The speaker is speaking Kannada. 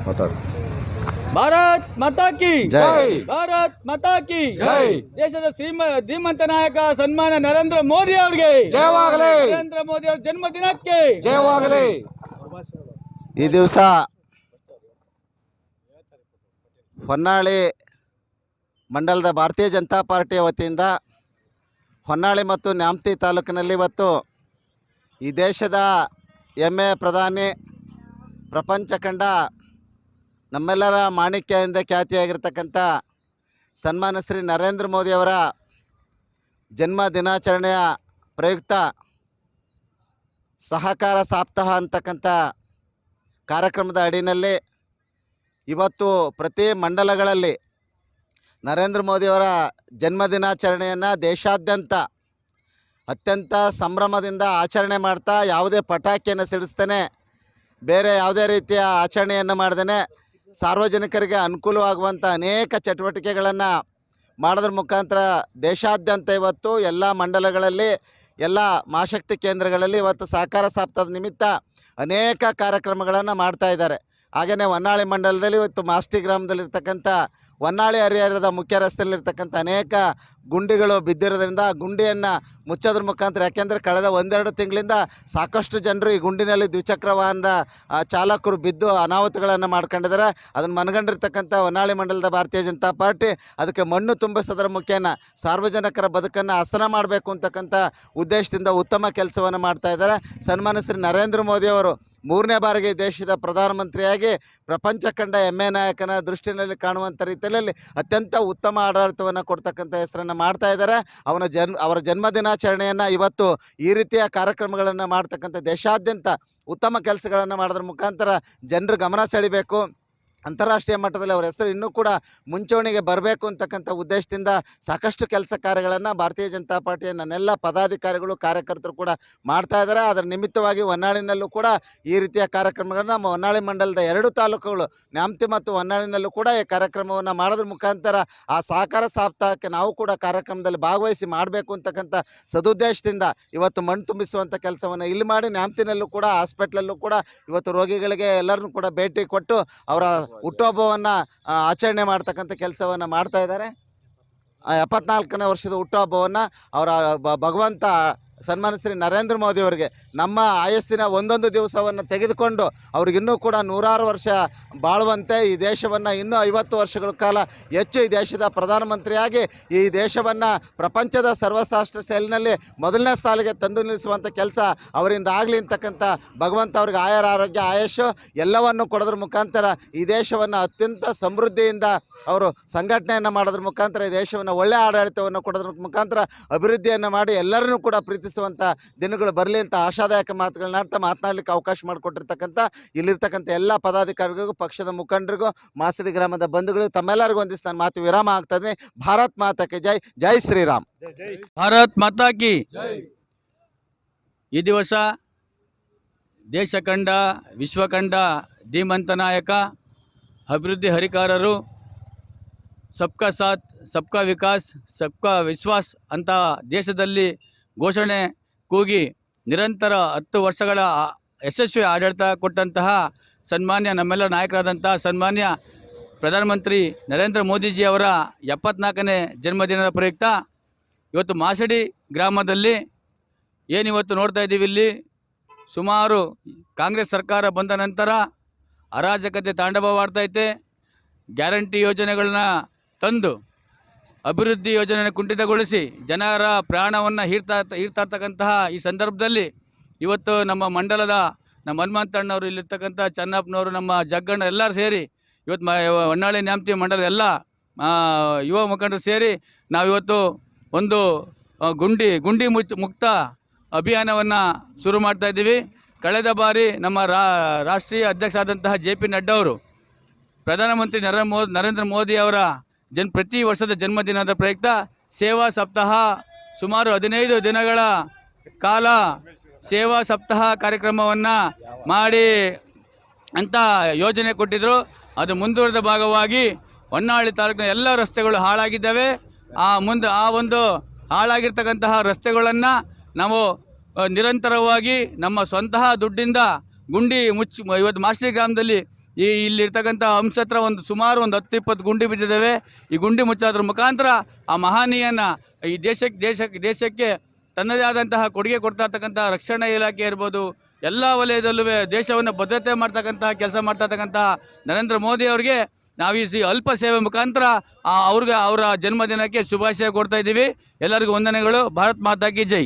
ಮಾತಾಡು. ಭಾರತ್ ಮಾತಾ ಕಿ ಜೈ. ಭಾರತ್ ಮಾತಾ ಕಿ ಜೈ. ದೇಶದ ಧೀಮಂತ ನಾಯಕ ಸನ್ಮಾನ್ಯ ನರೇಂದ್ರ ಮೋದಿ ಅವರಿಗೆ ಜಯವಾಗಲಿ. ನರೇಂದ್ರ ಮೋದಿ ಅವರ ಜನ್ಮ ದಿನಕ್ಕೆ ಜಯವಾಗಲಿ. ಈ ದಿವಸ ಹೊನ್ನಾಳಿ ಮಂಡಲದ ಭಾರತೀಯ ಜನತಾ ಪಾರ್ಟಿಯ ವತಿಯಿಂದ ಹೊನ್ನಾಳಿ ಮತ್ತು ನ್ಯಾಮತಿ ತಾಲೂಕಿನಲ್ಲಿ ಇವತ್ತು ಈ ದೇಶದ ಹೆಮ್ಮೆಯ ಪ್ರಧಾನಿ, ಪ್ರಪಂಚ ಕಂಡ ನಮ್ಮೆಲ್ಲರ ಮಾಣಿಕ್ಯ ಎಂದೇ ಖ್ಯಾತಿಯಾಗಿರ್ತಕ್ಕಂಥ ಸನ್ಮಾನ್ಯ ಶ್ರೀ ನರೇಂದ್ರ ಮೋದಿಯವರ ಜನ್ಮ ದಿನಾಚರಣೆಯ ಪ್ರಯುಕ್ತ ಸಹಕಾರ ಸಪ್ತಾಹ ಅಂತಕ್ಕಂಥ ಕಾರ್ಯಕ್ರಮದ ಅಡಿಯಲ್ಲಿ ಇವತ್ತು ಪ್ರತಿ ಮಂಡಲಗಳಲ್ಲಿ ನರೇಂದ್ರ ಮೋದಿಯವರ ಜನ್ಮ ದಿನಾಚರಣೆಯನ್ನು ದೇಶಾದ್ಯಂತ ಅತ್ಯಂತ ಸಂಭ್ರಮದಿಂದ ಆಚರಣೆ ಮಾಡ್ತಾ, ಯಾವುದೇ ಪಟಾಕಿಯನ್ನು ಸಿಡಿಸ್ತೇನೆ, ಬೇರೆ ಯಾವುದೇ ರೀತಿಯ ಆಚರಣೆಯನ್ನು ಮಾಡ್ದೇ ಸಾರ್ವಜನಿಕರಿಗೆ ಅನುಕೂಲವಾಗುವಂಥ ಅನೇಕ ಚಟುವಟಿಕೆಗಳನ್ನು ಮಾಡೋದ್ರ ಮುಖಾಂತರ ದೇಶಾದ್ಯಂತ ಇವತ್ತು ಎಲ್ಲ ಮಂಡಲಗಳಲ್ಲಿ, ಎಲ್ಲ ಮಹಾಶಕ್ತಿ ಕೇಂದ್ರಗಳಲ್ಲಿ ಇವತ್ತು ಸಹಕಾರ ಸಪ್ತಾಹದ ನಿಮಿತ್ತ ಅನೇಕ ಕಾರ್ಯಕ್ರಮಗಳನ್ನು ಮಾಡ್ತಾ ಇದ್ದಾರೆ. ಹಾಗೆಯೇ ಹೊನ್ನಾಳಿ ಮಂಡಲದಲ್ಲಿ ಇವತ್ತು ಮಾಸ್ಟಿ ಗ್ರಾಮದಲ್ಲಿರ್ತಕ್ಕಂಥ ಹೊನ್ನಾಳಿ ಹರಿಹರದ ಮುಖ್ಯ ರಸ್ತೆಯಲ್ಲಿರ್ತಕ್ಕಂಥ ಅನೇಕ ಗುಂಡಿಗಳು ಬಿದ್ದಿರೋದ್ರಿಂದ ಗುಂಡಿಯನ್ನು ಮುಚ್ಚೋದ್ರ ಮುಖಾಂತರ, ಯಾಕೆಂದರೆ ಕಳೆದ ಒಂದೆರಡು ತಿಂಗಳಿಂದ ಸಾಕಷ್ಟು ಜನರು ಈ ಗುಂಡಿನಲ್ಲಿ ದ್ವಿಚಕ್ರ ವಾಹನದ ಚಾಲಕರು ಬಿದ್ದು ಅನಾಹುತಗಳನ್ನು ಮಾಡ್ಕೊಂಡಿದ್ದಾರೆ. ಅದನ್ನು ಮನಗಂಡಿರ್ತಕ್ಕಂಥ ಹೊನ್ನಾಳಿ ಮಂಡಲದ ಭಾರತೀಯ ಜನತಾ ಪಾರ್ಟಿ ಅದಕ್ಕೆ ಮಣ್ಣು ತುಂಬಿಸೋದ್ರ ಮುಖೇನ ಸಾರ್ವಜನಿಕರ ಬದುಕನ್ನು ಹಸನ ಮಾಡಬೇಕು ಅಂತಕ್ಕಂಥ ಉದ್ದೇಶದಿಂದ ಉತ್ತಮ ಕೆಲಸವನ್ನು ಮಾಡ್ತಾ ಇದ್ದಾರೆ. ಸನ್ಮಾನ್ಯ ಶ್ರೀ ನರೇಂದ್ರ ಮೋದಿಯವರು 3ನೇ ಬಾರಿಗೆ ದೇಶದ ಪ್ರಧಾನಮಂತ್ರಿಯಾಗಿ ಪ್ರಪಂಚ ಕಂಡ ಹೆಮ್ಮೆ ನಾಯಕನ ದೃಷ್ಟಿಯಲ್ಲಿ ಕಾಣುವಂಥ ರೀತಿಯಲ್ಲಿ ಅತ್ಯಂತ ಉತ್ತಮ ಆಡಳಿತವನ್ನು ಕೊಡ್ತಕ್ಕಂಥ ಹೆಸರನ್ನು ಮಾಡ್ತಾ ಇದ್ದಾರೆ. ಅವರ ಜನ್ಮ ದಿನಾಚರಣೆಯನ್ನು ಇವತ್ತು ಈ ರೀತಿಯ ಕಾರ್ಯಕ್ರಮಗಳನ್ನು ಮಾಡ್ತಕ್ಕಂಥ ದೇಶಾದ್ಯಂತ ಉತ್ತಮ ಕೆಲಸಗಳನ್ನು ಮಾಡೋದ್ರ ಮುಖಾಂತರ ಜನರ ಗಮನ ಸೆಳೀಬೇಕು, ಅಂತಾರಾಷ್ಟ್ರೀಯ ಮಟ್ಟದಲ್ಲಿ ಅವರ ಹೆಸರು ಇನ್ನೂ ಕೂಡ ಮುಂಚೂಣಿಗೆ ಬರಬೇಕು ಅಂತಕ್ಕಂಥ ಉದ್ದೇಶದಿಂದ ಸಾಕಷ್ಟು ಕೆಲಸ ಕಾರ್ಯಗಳನ್ನು ಭಾರತೀಯ ಜನತಾ ಪಾರ್ಟಿಯ ನನ್ನೆಲ್ಲ ಪದಾಧಿಕಾರಿಗಳು, ಕಾರ್ಯಕರ್ತರು ಕೂಡ ಮಾಡ್ತಾ ಇದ್ದಾರೆ. ಅದರ ನಿಮಿತ್ತವಾಗಿ ಹೊನ್ನಾಳಿನಲ್ಲೂ ಕೂಡ ಈ ರೀತಿಯ ಕಾರ್ಯಕ್ರಮಗಳನ್ನು ನಮ್ಮ ಹೊನ್ನಾಳಿ ಮಂಡಲದ 2 ತಾಲೂಕುಗಳು ನ್ಯಾಮತಿ ಮತ್ತು ಹೊನ್ನಾಳಿನಲ್ಲೂ ಕೂಡ ಈ ಕಾರ್ಯಕ್ರಮವನ್ನು ಮಾಡೋದ್ರ ಮುಖಾಂತರ ಆ ಸಹಕಾರ ಸಪ್ತಾಹಕ್ಕೆ ನಾವು ಕೂಡ ಕಾರ್ಯಕ್ರಮದಲ್ಲಿ ಭಾಗವಹಿಸಿ ಮಾಡಬೇಕು ಅಂತಕ್ಕಂಥ ಸದುದ್ದೇಶದಿಂದ ಇವತ್ತು ಮಣ್ಣು ತುಂಬಿಸುವಂಥ ಕೆಲಸವನ್ನು ಇಲ್ಲಿ ಮಾಡಿ, ನ್ಯಾಮತಿನಲ್ಲೂ ಕೂಡ ಹಾಸ್ಪಿಟ್ಲಲ್ಲೂ ಕೂಡ ಇವತ್ತು ರೋಗಿಗಳಿಗೆ ಎಲ್ಲರನ್ನೂ ಕೂಡ ಭೇಟಿ ಕೊಟ್ಟು ಅವರ ಹುಟ್ಟುಹಬ್ಬವನ್ನು ಆಚರಣೆ ಮಾಡ್ತಕ್ಕಂಥ ಕೆಲಸವನ್ನು ಮಾಡ್ತಾ ಇದ್ದಾರೆ. 74ನೇ ವರ್ಷದ ಹುಟ್ಟುಹಬ್ಬವನ್ನು ಅವರ ಭಗವಂತ ಸನ್ಮಾನ್ಯ ಶ್ರೀ ನರೇಂದ್ರ ಮೋದಿಯವರಿಗೆ ನಮ್ಮ ಆಯಸ್ಸಿನ ಒಂದೊಂದು ದಿವಸವನ್ನು ತೆಗೆದುಕೊಂಡು ಅವ್ರಿಗಿನ್ನೂ ಕೂಡ 100 ವರ್ಷ ಬಾಳುವಂತೆ, ಈ ದೇಶವನ್ನು ಇನ್ನೂ 50 ವರ್ಷಗಳ ಕಾಲ ಹೆಚ್ಚು ಈ ದೇಶದ ಪ್ರಧಾನಮಂತ್ರಿಯಾಗಿ ಈ ದೇಶವನ್ನು ಪ್ರಪಂಚದ ಸರ್ವಶ್ರೇಷ್ಠ ಸೇಲಿನಲ್ಲಿ ಮೊದಲನೇ ಸ್ಥಾನಕ್ಕೆ ತಂದು ನಿಲ್ಲಿಸುವಂಥ ಕೆಲಸ ಅವರಿಂದ ಆಗಲಿ ಅಂತಕ್ಕಂಥ ಭಗವಂತ ಅವ್ರಿಗೆ ಆರೋಗ್ಯ, ಆಯುಷ್ಯು ಎಲ್ಲವನ್ನು ಕೊಡೋದ್ರ ಮುಖಾಂತರ ಈ ದೇಶವನ್ನು ಅತ್ಯಂತ ಸಮೃದ್ಧಿಯಿಂದ ಅವರು ಸಂಘಟನೆಯನ್ನು ಮಾಡೋದ್ರ ಮುಖಾಂತರ ಈ ದೇಶವನ್ನು ಒಳ್ಳೆಯ ಆಡಳಿತವನ್ನು ಕೊಡೋದ್ರ ಮುಖಾಂತರ ಅಭಿವೃದ್ಧಿಯನ್ನು ಮಾಡಿ ಎಲ್ಲರನ್ನೂ ಕೂಡ ಪ್ರೀತಿಸುವಂಥ ದಿನಗಳು ಬರಲಿ ಅಂತ ಆಶಾದಾಯಕ ಮಾತುಗಳನ್ನ ಮಾತನಾಡಲಿಕ್ಕೆ ಅವಕಾಶ ಮಾಡಿಕೊಟ್ಟಿರ್ತಕ್ಕಂಥ ಇಲ್ಲಿರ್ತಕ್ಕಂಥ ಎಲ್ಲ ಪದಾಧಿಕಾರಿಗಳಿಗೂ, ಪಕ್ಷದ ಮುಖಂಡರಿಗೂ, ಮಾಸಡಿ ಗ್ರಾಮದ ಬಂಧುಗಳು ತಮ್ಮೆಲ್ಲರಿಗೂ ಒಂದಿಷ್ಟು ನಾನು ಮಾತು ವಿರಾಮ ಆಗ್ತಾ ಇದ್ದೀನಿ. ಭಾರತ್ ಮಾತಾಕ್ಕೆ ಜೈ. ಜೈ ಶ್ರೀರಾಮ್. ಭಾರತ್ ಮಾತಾ ಕಿ. ಈ ದಿವಸ ದೇಶ ಕಂಡ, ವಿಶ್ವ ಕಂಡ ಧೀಮಂತ ನಾಯಕ, ಅಭಿವೃದ್ಧಿ ಹರಿಕಾರರು, ಸಬ್ಕಾ ಸಾಥ್ ಸಬ್ಕಾ ವಿಕಾಸ್ ಸಬ್ಕಾ ವಿಶ್ವಾಸ್ ಅಂತ ದೇಶದಲ್ಲಿ ಘೋಷಣೆ ಕೂಗಿ ನಿರಂತರ 10 ವರ್ಷಗಳ ಯಶಸ್ವಿ ಆಡಳಿತ ಕೊಟ್ಟಂತಹ ಸನ್ಮಾನ್ಯ ನಮ್ಮೆಲ್ಲ ನಾಯಕರಾದಂಥ ಸನ್ಮಾನ್ಯ ಪ್ರಧಾನಮಂತ್ರಿ ನರೇಂದ್ರ ಮೋದಿಜಿಯವರ 74ನೇ ಜನ್ಮದಿನದ ಪ್ರಯುಕ್ತ ಇವತ್ತು ಮಾಸಡಿ ಗ್ರಾಮದಲ್ಲಿ ಏನಿವತ್ತು ನೋಡ್ತಾ ಇದ್ದೀವಿ, ಇಲ್ಲಿ ಸುಮಾರು ಕಾಂಗ್ರೆಸ್ ಸರ್ಕಾರ ಬಂದ ನಂತರ ಅರಾಜಕತೆ ತಾಂಡವವಾಡ್ತೈತೆ. ಗ್ಯಾರಂಟಿ ಯೋಜನೆಗಳನ್ನ ತಂದು ಅಭಿವೃದ್ಧಿ ಯೋಜನೆ ಕುಂಠಿತಗೊಳಿಸಿ ಜನರ ಪ್ರಾಣವನ್ನು ಹೀರ್ತಾ ಇರ್ತಕ್ಕಂತಹ ಈ ಸಂದರ್ಭದಲ್ಲಿ ಇವತ್ತು ನಮ್ಮ ಮಂಡಲದ ನಮ್ಮ ಹನುಮಂತಣ್ಣವರು, ಇಲ್ಲಿರ್ತಕ್ಕಂಥ ಚೆನ್ನಪ್ಪನವರು, ನಮ್ಮ ಜಗ್ಗಣ್ಣ ಎಲ್ಲರೂ ಸೇರಿ ಇವತ್ತು ಹೊನ್ನಾಳಿ ನ್ಯಾಮತಿ ಮಂಡಲದ ಎಲ್ಲ ಯುವ ಮುಖಂಡರು ಸೇರಿ ನಾವಿವತ್ತು ಒಂದು ಗುಂಡಿ ಮುಕ್ತ ಅಭಿಯಾನವನ್ನು ಶುರು ಮಾಡ್ತಾ ಇದ್ದೀವಿ. ಕಳೆದ ಬಾರಿ ನಮ್ಮ ರಾಷ್ಟ್ರೀಯ ಅಧ್ಯಕ್ಷ ಆದಂತಹ JP ನಡ್ಡಾ ಅವರು ಪ್ರಧಾನಮಂತ್ರಿ ನರೇಂದ್ರ ಮೋದಿ ಅವರ ಪ್ರತಿ ವರ್ಷದ ಜನ್ಮದಿನದ ಪ್ರಯುಕ್ತ ಸೇವಾ ಸಪ್ತಾಹ ಸುಮಾರು 15 ದಿನಗಳ ಕಾಲ ಸೇವಾ ಸಪ್ತಾಹ ಕಾರ್ಯಕ್ರಮವನ್ನು ಮಾಡಿ ಅಂತ ಯೋಜನೆ ಕೊಟ್ಟಿದ್ದರು. ಅದು ಮುಂದುವರೆದ ಭಾಗವಾಗಿ ಹೊನ್ನಾಳಿ ತಾಲೂಕಿನ ಎಲ್ಲ ರಸ್ತೆಗಳು ಹಾಳಾಗಿದ್ದಾವೆ. ಆ ಒಂದು ಹಾಳಾಗಿರ್ತಕ್ಕಂತಹ ರಸ್ತೆಗಳನ್ನು ನಾವು ನಿರಂತರವಾಗಿ ನಮ್ಮ ಸ್ವಂತಹ ದುಡ್ಡಿಂದ ಗುಂಡಿ ಮುಚ್ಚಿ ಇವತ್ತು ಮಾಸ್ಟರ್ ಗ್ರಾಮದಲ್ಲಿ ಇಲ್ಲಿರ್ತಕ್ಕಂಥ ಹಂಸ ಹತ್ರ ಸುಮಾರು 10-20 ಗುಂಡಿ ಬಿದ್ದಿದ್ದಾವೆ. ಈ ಗುಂಡಿ ಮುಚ್ಚೋದ್ರ ಮುಖಾಂತರ ಆ ಮಹನೀಯನ ಈ ದೇಶಕ್ಕೆ ತನ್ನದೇ ಆದಂತಹ ಕೊಡುಗೆ ಕೊಡ್ತಾ ಇರ್ತಕ್ಕಂಥ ರಕ್ಷಣಾ ಇಲಾಖೆ ಇರ್ಬೋದು, ಎಲ್ಲ ವಲಯದಲ್ಲೂ ದೇಶವನ್ನು ಭದ್ರತೆ ಮಾಡ್ತಕ್ಕಂತಹ ಕೆಲಸ ಮಾಡ್ತಾ ಇರ್ತಕ್ಕಂಥ ನರೇಂದ್ರ ಮೋದಿ ಅವರಿಗೆ ನಾವು ಈ ಅಲ್ಪ ಸೇವೆ ಮುಖಾಂತರ ಅವ್ರಿಗೆ ಅವರ ಜನ್ಮದಿನಕ್ಕೆ ಶುಭಾಶಯ ಕೊಡ್ತಾ ಇದ್ದೀವಿ. ಎಲ್ಲರಿಗೂ ವಂದನೆಗಳು. ಭಾರತ್ ಮಾತಾ ಕಿ ಜೈ.